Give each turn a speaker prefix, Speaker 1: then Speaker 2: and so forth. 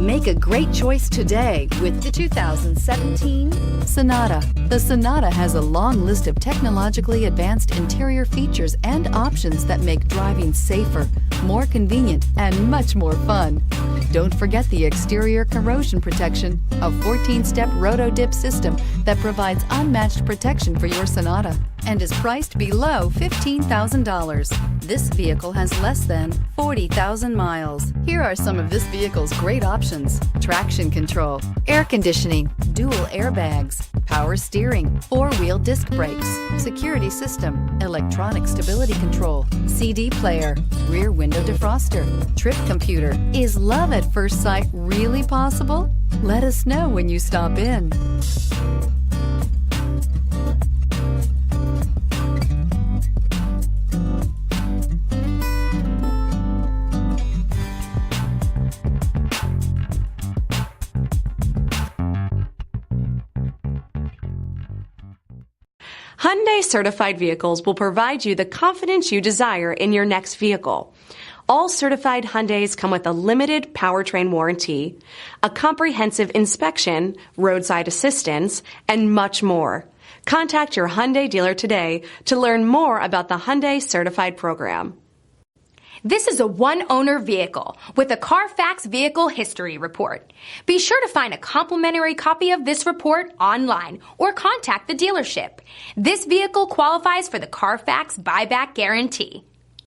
Speaker 1: Make a great choice today with the 2017 Sonata. The Sonata has a long list of technologically advanced interior features and options that make driving safer, more convenient, and much more fun. Don't forget the exterior corrosion protection, a 14-step roto-dip system that provides unmatched protection for your Sonata and is priced below $15,000. This vehicle has less than 40,000 miles. Here are some of this vehicle's great options: traction control, air conditioning, dual airbags, power steering, four-wheel disc brakes, security system, electronic stability control, CD player, rear window defroster, trip computer. Is love at first sight really possible? Let us know when you stop in.
Speaker 2: Hyundai certified vehicles will provide you the confidence you desire in your next vehicle. All certified Hyundais come with a limited powertrain warranty, a comprehensive inspection, roadside assistance, and much more. Contact your Hyundai dealer today to learn more about the Hyundai Certified program.
Speaker 3: This is a one-owner vehicle with a CARFAX Vehicle History Report. Be sure to find a complimentary copy of this report online or contact the dealership. This vehicle qualifies for the CARFAX Buyback Guarantee.